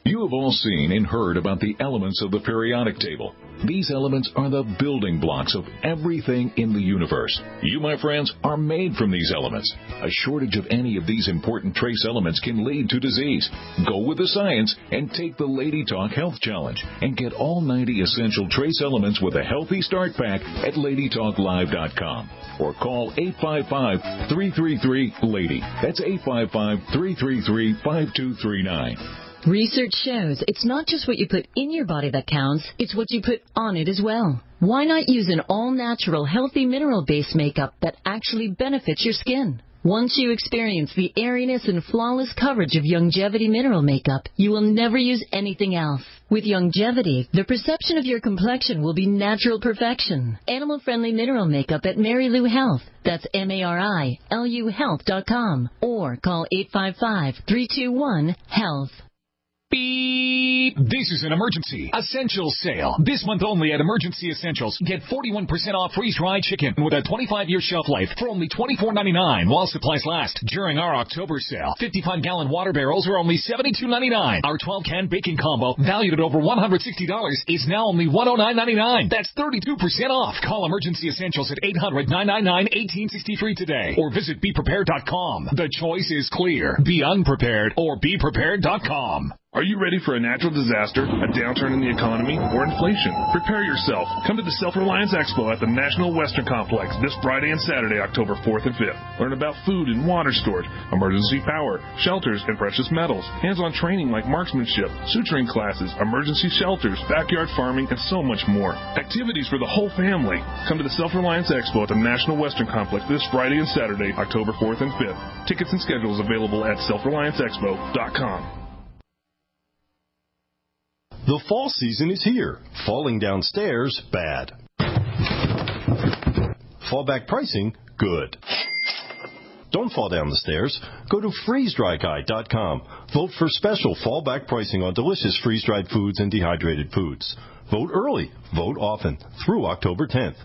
[SPEAKER 6] You have all seen and heard about the elements of the periodic table. These elements are the building blocks of everything in the universe. You, my friends, are made from these elements. A shortage of any of these important trace elements can lead to disease. Go with the science and take the Lady Talk Health Challenge and get all 90 essential trace elements with a healthy start pack at LadyTalkLive.com or call 855-333-LADY. That's 855-333-5239.
[SPEAKER 14] Research shows it's not just what you put in your body that counts, it's what you put on it as well. Why not use an all-natural, healthy mineral-based makeup that actually benefits your skin? Once you experience the airiness and flawless coverage of Longevity mineral makeup, you will never use anything else. With Longevity, the perception of your complexion will be natural perfection. Animal-friendly mineral makeup at Mary Lou Health. That's MARILU Health.com. Or call 855-321-HEALTH.
[SPEAKER 15] Beep! This is an emergency essentials sale. This month only at Emergency Essentials. Get 41% off freeze-dried chicken with a 25-year shelf life for only $24.99 while supplies last. During our October sale, 55-gallon water barrels are only $72.99. Our 12-can bacon combo, valued at over $160, is now only $109.99. That's 32% off. Call Emergency Essentials at 800-999-1863 today or visit BePrepared.com. The choice is clear. Be unprepared or BePrepared.com.
[SPEAKER 16] Are you ready for a natural disaster, a downturn in the economy, or inflation? Prepare yourself. Come to the Self-Reliance Expo at the National Western Complex this Friday and Saturday, October 4th and 5th. Learn about food and water storage, emergency power, shelters, and precious metals. Hands-on training like marksmanship, suturing classes, emergency shelters, backyard farming, and so much more. Activities for the whole family. Come to the Self-Reliance Expo at the National Western Complex this Friday and Saturday, October 4th and 5th. Tickets and schedules available at selfrelianceexpo.com.
[SPEAKER 17] The fall season is here. Falling downstairs, bad. Fallback pricing, good. Don't fall down the stairs. Go to freezedryguy.com. Vote for special fallback pricing on delicious freeze-dried foods and dehydrated foods. Vote early. Vote often. Through October 10th.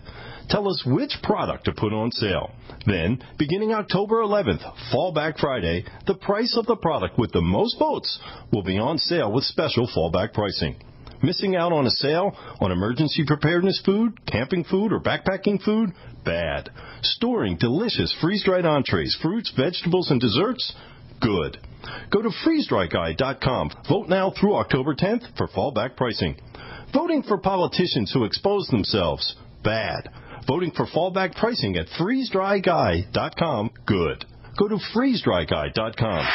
[SPEAKER 17] Tell us which product to put on sale. Then, beginning October 11th, Fallback Friday, the price of the product with the most votes will be on sale with special fallback pricing. Missing out on a sale on emergency preparedness food, camping food, or backpacking food? Bad. Storing delicious freeze-dried entrees, fruits, vegetables, and desserts? Good. Go to freezedryguy.com. Vote now through October 10th for fallback pricing. Voting for politicians who expose themselves? Bad. Voting for fallback pricing at freezedryguy.com? Good. Go to freezedryguy.com.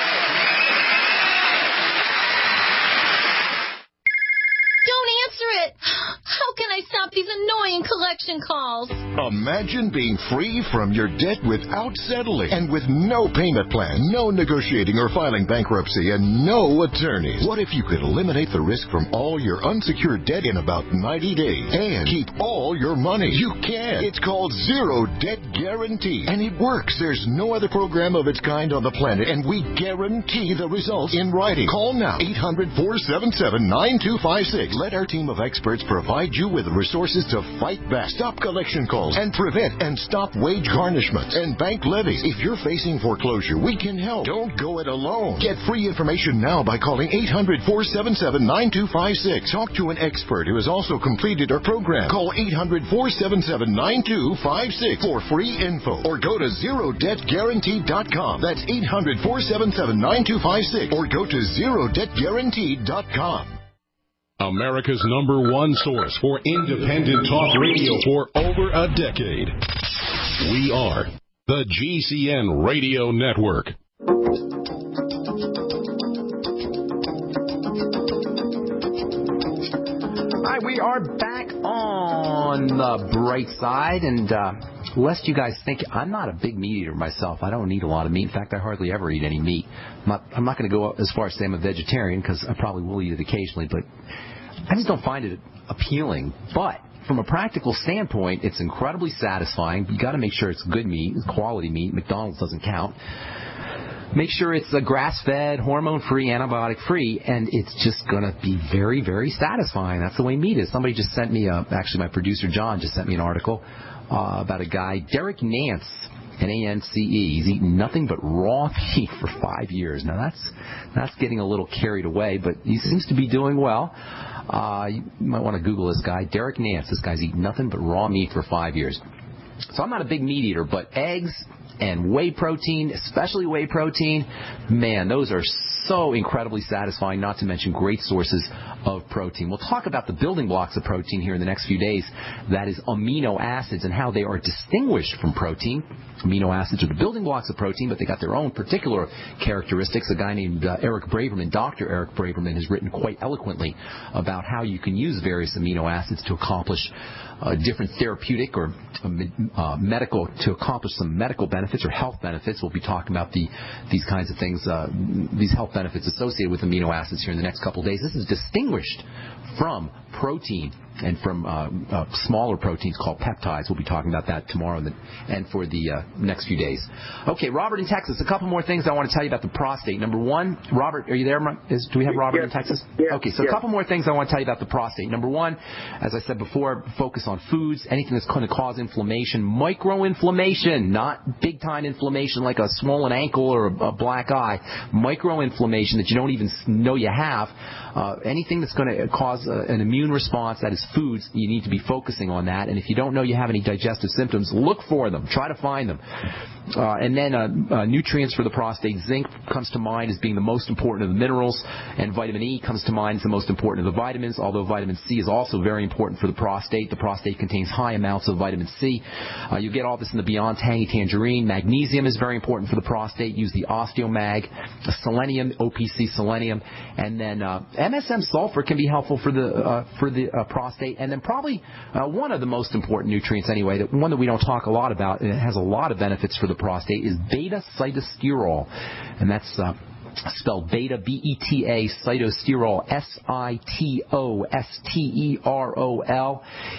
[SPEAKER 18] How can I stop these annoying collection calls?
[SPEAKER 19] Imagine being free from your debt without settling and with no payment plan, no negotiating or filing bankruptcy, and no attorneys. What if you could eliminate the risk from all your unsecured debt in about 90 days and keep all your money? You can. It's called Zero Debt Guarantee, and it works. There's no other program of its kind on the planet, and we guarantee the results in writing. Call now, 800-477-9256. Let our team of experts provide you with resources to fight back, stop collection calls, and prevent and stop wage garnishments and bank levies. If you're facing foreclosure, we can help. Don't go it alone. Get free information now by calling 800-477-9256. Talk to an expert who has also completed our program. Call 800-477-9256 for free info, or go to ZeroDebtGuarantee.com. That's 800-477-9256, or go to ZeroDebtGuarantee.com.
[SPEAKER 20] America's #1 source for independent talk radio for over a decade. We are the GCN Radio Network.
[SPEAKER 1] All right, we are back on the bright side, and lest you guys think, I'm not a big meat eater myself. I don't eat a lot of meat. In fact, I hardly ever eat any meat. I'm not going to go as far as say I'm a vegetarian, because I probably will eat it occasionally, but I just don't find it appealing. But from a practical standpoint, it's incredibly satisfying. You got to make sure it's good meat, quality meat. McDonald's doesn't count. Make sure it's grass-fed, hormone-free, antibiotic-free, and it's just going to be very, very satisfying. That's the way meat is. Somebody just sent me, actually my producer John just sent me an article about a guy, Derek Nance, Nance. He's eaten nothing but raw meat for 5 years. Now that's getting a little carried away, but he seems to be doing well. You might want to Google this guy, Derek Nance. This guy's eaten nothing but raw meat for 5 years. So I'm not a big meat eater, but eggs and whey protein, especially whey protein, man, those are so incredibly satisfying, not to mention great sources of protein. We'll talk about the building blocks of protein here in the next few days. That is amino acids and how they are distinguished from protein. Amino acids are the building blocks of protein, but they got their own particular characteristics. A guy named Eric Braverman, Dr. Eric Braverman, has written quite eloquently about how you can use various amino acids to accomplish different therapeutic or medical, to accomplish some medical benefits or health benefits. We'll be talking about these kinds of things, these health benefits associated with amino acids here in the next couple of days. This is distinguished from protein and from smaller proteins called peptides. We'll be talking about that tomorrow and for the next few days. Okay, Robert in Texas. A couple more things I want to tell you about the prostate. Number one, Robert, are you there? Do we have Robert in Texas?
[SPEAKER 13] Yeah.
[SPEAKER 1] Okay, so a couple more things I want to tell you about the prostate. Number one, as I said before, focus on foods, anything that's going to cause inflammation, microinflammation, not big-time inflammation like a swollen ankle or a black eye, microinflammation that you don't even know you have. Anything that's going to cause an immune response, that is foods, you need to be focusing on that. And if you don't know you have any digestive symptoms, look for them. Try to find them. And then nutrients for the prostate. Zinc comes to mind as being the most important of the minerals, and vitamin E comes to mind as the most important of the vitamins, although vitamin C is also very important for the prostate. The prostate contains high amounts of vitamin C. You get all this in the Beyond Tangy Tangerine. Magnesium is very important for the prostate. Use the Osteomag. Selenium, OPC selenium. And then MSM sulfur can be helpful for the prostate. And then probably one of the most important nutrients anyway, one that we don't talk a lot about, and it has a lot of benefits for the prostate, is beta-cytosterol. And that's spelled beta, B-E-T-A, cytosterol, S-I-T-O-S-T-E-R-O-L.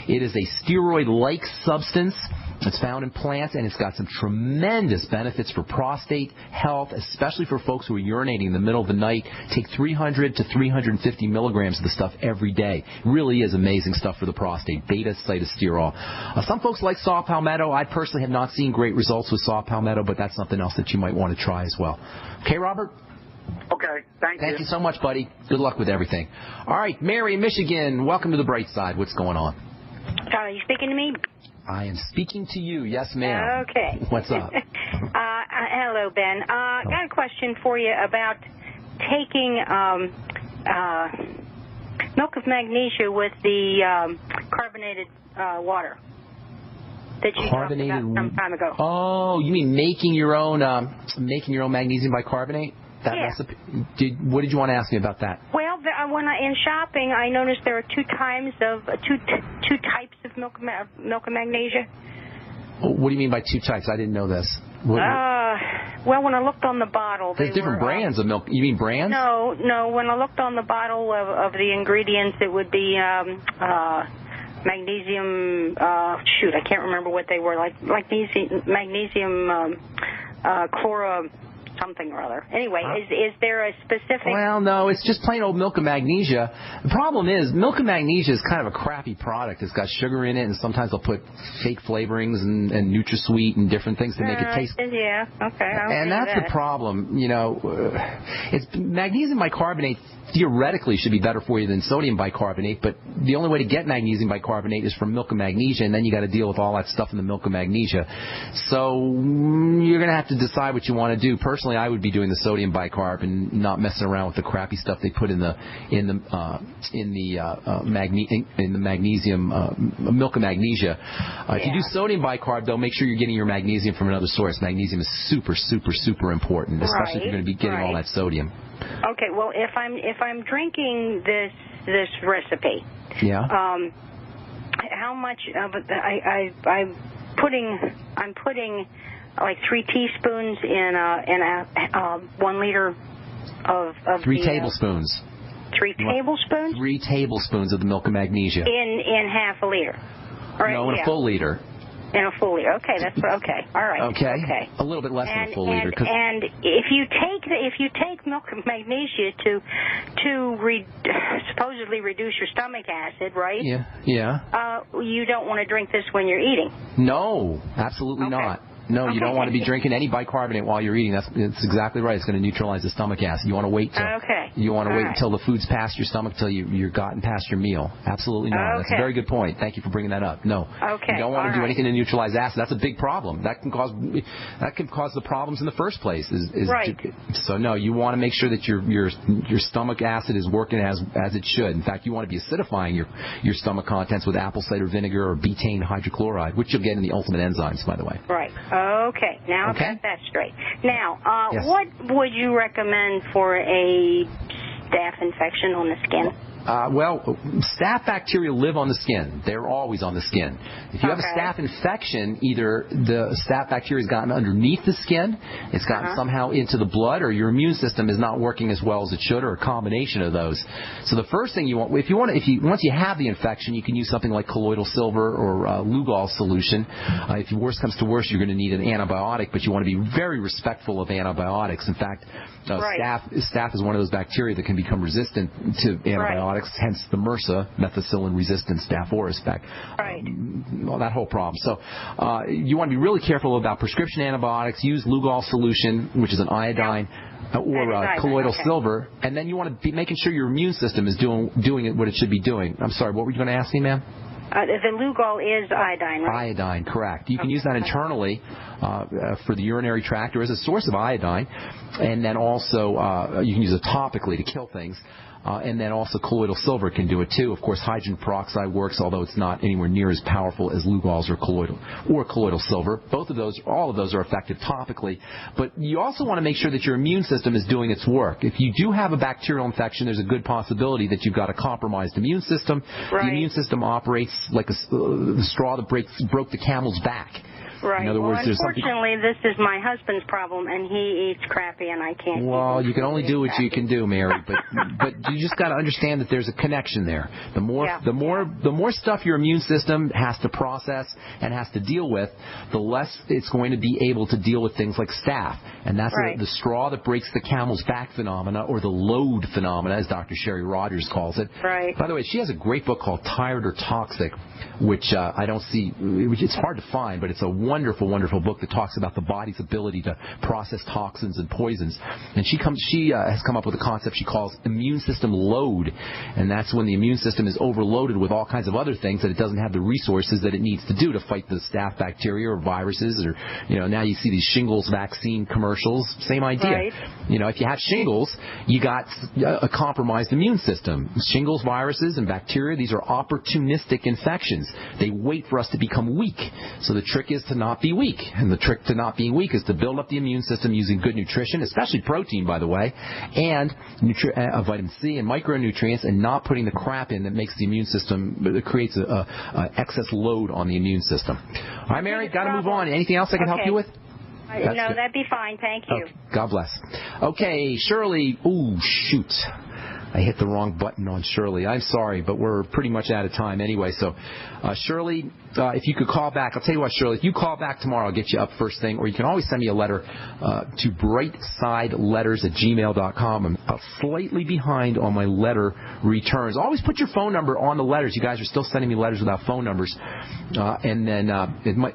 [SPEAKER 1] It is a steroid-like substance. It's found in plants, and it's got some tremendous benefits for prostate health, especially for folks who are urinating in the middle of the night. Take 300 to 350 milligrams of the stuff every day. It really is amazing stuff for the prostate, beta-cytosterol. Some folks like saw palmetto. I personally have not seen great results with saw palmetto, but that's something else that you might want to try as well. Okay, Robert?
[SPEAKER 13] Okay, thank you.
[SPEAKER 1] Thank you so much, buddy. Good luck with everything. All right, Mary in Michigan, welcome to the bright side. What's going on?
[SPEAKER 21] Are you speaking to me?
[SPEAKER 1] I am speaking to you. Yes, ma'am.
[SPEAKER 21] Okay.
[SPEAKER 1] What's up?
[SPEAKER 21] Hello, Ben. Got a question for you about taking milk of magnesia with the carbonated water that you talked about some time ago.
[SPEAKER 1] Oh, you mean making your own magnesium bicarbonate? That recipe. What did you want to ask me about that?
[SPEAKER 21] Well, in shopping, I noticed there are two types of milk of magnesia.
[SPEAKER 1] What do you mean by two types? I didn't know this.
[SPEAKER 21] Well, when I looked on the bottle,
[SPEAKER 1] there's different brands of milk. You mean brands?
[SPEAKER 21] No. When I looked on the bottle of the ingredients, it would be magnesium. I can't remember what they were. Like magnesium chloro. Something or other. Anyway, is there a specific...
[SPEAKER 1] Well, no, it's just plain old milk of magnesia. The problem is, milk of magnesia is kind of a crappy product. It's got sugar in it, and sometimes they'll put fake flavorings and NutraSweet and different things to make it taste...
[SPEAKER 21] Yeah, okay.
[SPEAKER 1] And that's the problem, It's magnesium bicarbonate theoretically should be better for you than sodium bicarbonate, but the only way to get magnesium bicarbonate is from milk of magnesia, and then you got to deal with all that stuff in the milk of magnesia. So you're going to have to decide what you want to do. Personally, I would be doing the sodium bicarb and not messing around with the crappy stuff they put in the magnesium milk of magnesia. If you do sodium bicarb, though, make sure you're getting your magnesium from another source. Magnesium is super, super, super important, especially if you're going to be getting all that sodium.
[SPEAKER 21] Okay, well, if I'm drinking this recipe, how much of it I'm putting like 3 teaspoons in a 1 liter of
[SPEAKER 1] 3 tablespoons.
[SPEAKER 21] 3 tablespoons?
[SPEAKER 1] 3 tablespoons of the milk of magnesia.
[SPEAKER 21] In half a liter.
[SPEAKER 1] No, in a full liter.
[SPEAKER 21] In a full liter. Okay, that's okay. All right.
[SPEAKER 1] Okay. A little bit less than a full liter.
[SPEAKER 21] And if you take milk of magnesia to supposedly reduce your stomach acid, right?
[SPEAKER 1] Yeah.
[SPEAKER 21] You don't want to drink this when you're eating.
[SPEAKER 1] No, absolutely not. No, you don't want to be drinking any bicarbonate while you're eating. That's exactly right. It's going to neutralize the stomach acid. You want to wait until the food's past your stomach, till you're gotten past your meal. Absolutely not. That's a very good point. Thank you for bringing that up. No, you don't want to do anything to neutralize acid. That's a big problem. That can cause the problems in the first place. So no, you want to make sure that your stomach acid is working as it should. In fact, you want to be acidifying your stomach contents with apple cider vinegar or betaine hydrochloride, which you'll get in the Ultimate Enzymes, by the way.
[SPEAKER 21] Right. Okay, now I've got that straight. Now, what would you recommend for a staph infection on the skin?
[SPEAKER 1] Staph bacteria live on the skin. They're always on the skin. If you have a staph infection, either the staph bacteria has gotten underneath the skin, it's gotten somehow into the blood, or your immune system is not working as well as it should, or a combination of those. So the first thing you want, once you have the infection, you can use something like colloidal silver or Lugol solution. If worse comes to worse, you're going to need an antibiotic, but you want to be very respectful of antibiotics. In fact, staph is one of those bacteria that can become resistant to antibiotics. Hence the MRSA, methicillin-resistant Staph aureus effect. That whole problem. So you want to be really careful about prescription antibiotics. Use Lugol solution, which is an iodine, or colloidal silver, and then you want to be making sure your immune system is doing what it should be doing. I'm sorry, what were you going to ask me, ma'am?
[SPEAKER 21] The Lugol is iodine, right?
[SPEAKER 1] Iodine, correct. You can use that internally for the urinary tract or as a source of iodine, and then also you can use it topically to kill things. And then also colloidal silver can do it too. Of course, hydrogen peroxide works, although it's not anywhere near as powerful as Lugols or colloidal silver. All of those are effective topically. But you also want to make sure that your immune system is doing its work. If you do have a bacterial infection, there's a good possibility that you've got a compromised immune system.
[SPEAKER 21] Right.
[SPEAKER 1] The immune system operates like the straw that broke the camel's back.
[SPEAKER 21] Right.
[SPEAKER 1] In other words,
[SPEAKER 21] unfortunately, this is my husband's problem, and he eats crappy, and I can't.
[SPEAKER 1] Well, you can only do what you can do, Mary. But you just got to understand that there's a connection there. The more stuff your immune system has to process and has to deal with, the less it's going to be able to deal with things like staph. And that's the straw that breaks the camel's back phenomena, or the load phenomena, as Dr. Sherry Rogers calls it.
[SPEAKER 21] Right.
[SPEAKER 1] By the way, she has a great book called Tired or Toxic, which I don't see. Which it's hard to find, but it's a wonderful, wonderful book that talks about the body's ability to process toxins and poisons. And she has come up with a concept she calls immune system load, and that's when the immune system is overloaded with all kinds of other things that it doesn't have the resources that it needs to do to fight the staph bacteria or viruses, or now you see these shingles vaccine commercials. Same idea.
[SPEAKER 21] Right.
[SPEAKER 1] If you have shingles, you got a compromised immune system. Shingles, viruses, and bacteria, these are opportunistic infections. They wait for us to become weak. So the trick is to not be weak. And the trick to not being weak is to build up the immune system using good nutrition, especially protein, by the way, and vitamin C and micronutrients, and not putting the crap in that makes the immune system, that creates a excess load on the immune system. All right, Mary, got to move on. Anything else I can help you with?
[SPEAKER 21] No, that'd be fine. Thank you.
[SPEAKER 1] Okay. God bless. Okay, Shirley. Ooh, shoot. I hit the wrong button on Shirley. I'm sorry, but we're pretty much out of time anyway. So, Shirley, if you could call back, I'll tell you what, Shirley, if you call back tomorrow, I'll get you up first thing, or you can always send me a letter to brightsideLetters@gmail.com. I'm slightly behind on my letter returns. Always put your phone number on the letters. You guys are still sending me letters without phone numbers, and then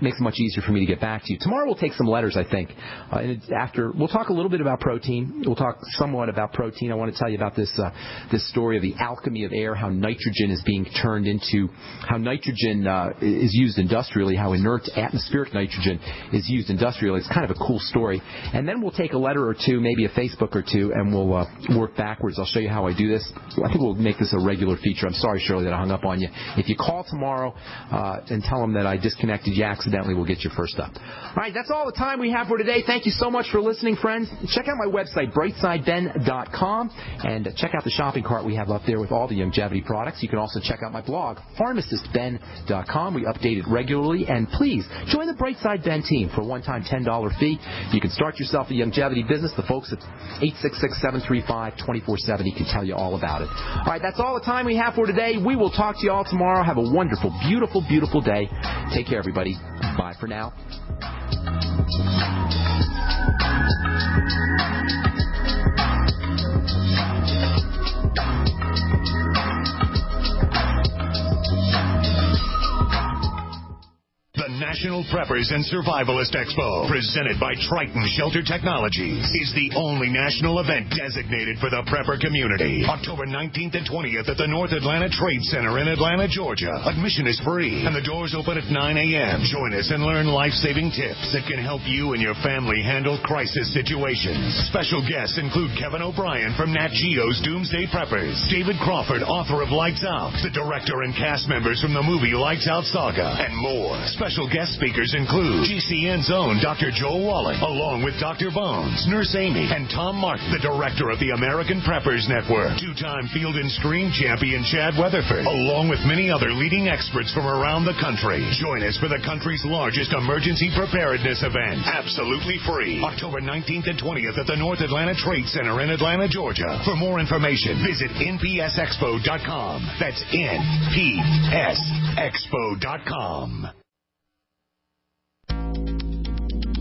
[SPEAKER 1] makes it much easier for me to get back to you. Tomorrow we'll take some letters, I think. And we'll talk a little bit about protein. We'll talk somewhat about protein. I want to tell you about this story of the alchemy of air, how nitrogen is being turned into, how nitrogen is used industrially, how inert atmospheric nitrogen is used industrially. It's kind of a cool story. And then we'll take a letter or two, maybe a Facebook or two, and we'll work backwards. I'll show you how I do this. I think we'll make this a regular feature. I'm sorry, Shirley, that I hung up on you. If you call tomorrow and tell them that I disconnected you accidentally, we'll get you first up. All right, that's all the time we have for today. Thank you so much for listening, friends. Check out my website, brightsideben.com, and check out the shopping cart we have up there with all the longevity products. You can also check out my blog, pharmacistben.com. We update it regularly, and please join the Brightside Ben team for a one-time $10 fee. You can start yourself a longevity business. The folks at 866-735-2470 can tell you all about it. All right, that's all the time we have for today. We will talk to you all tomorrow. Have a wonderful, beautiful, beautiful day. Take care, everybody. Bye for now.
[SPEAKER 5] The National Preppers and Survivalist Expo, presented by Triton Shelter Technologies, is the only national event designated for the prepper community. October 19th and 20th at the North Atlanta Trade Center in Atlanta, Georgia. Admission is free, and the doors open at 9 a.m. Join us and learn life-saving tips that can help you and your family handle crisis situations. Special guests include Kevin O'Brien from Nat Geo's Doomsday Preppers, David Crawford, author of Lights Out, the director and cast members from the movie Lights Out Saga, and more. Special guest speakers include GCN's own Dr. Joel Wallen, along with Dr. Bones, Nurse Amy, and Tom Martin, the director of the American Preppers Network, two-time Field and Stream champion Chad Weatherford, along with many other leading experts from around the country. Join us for the country's largest emergency preparedness event, absolutely free, October 19th and 20th at the North Atlanta Trade Center in Atlanta, Georgia. For more information, visit npsexpo.com. That's npsexpo.com.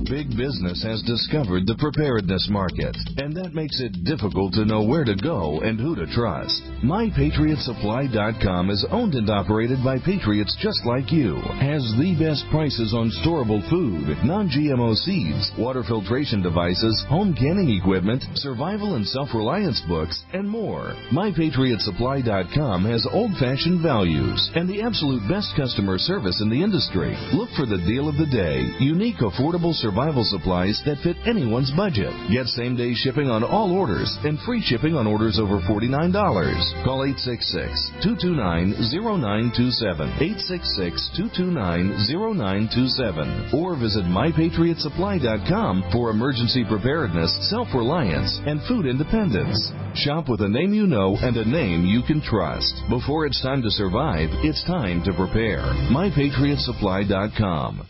[SPEAKER 9] Big business has discovered the preparedness market, and that makes it difficult to know where to go and who to trust. MyPatriotSupply.com is owned and operated by patriots just like you, has the best prices on storable food, non-GMO seeds, water filtration devices, home canning equipment, survival and self-reliance books, and more. MyPatriotSupply.com has old-fashioned values and the absolute best customer service in the industry. Look for the deal of the day, unique, affordable survival supplies that fit anyone's budget. Get same-day shipping on all orders and free shipping on orders over $49. Call 866-229-0927, 866-229-0927, or visit MyPatriotSupply.com for emergency preparedness, self-reliance, and food independence. Shop with a name you know and a name you can trust. Before it's time to survive, it's time to prepare. MyPatriotSupply.com.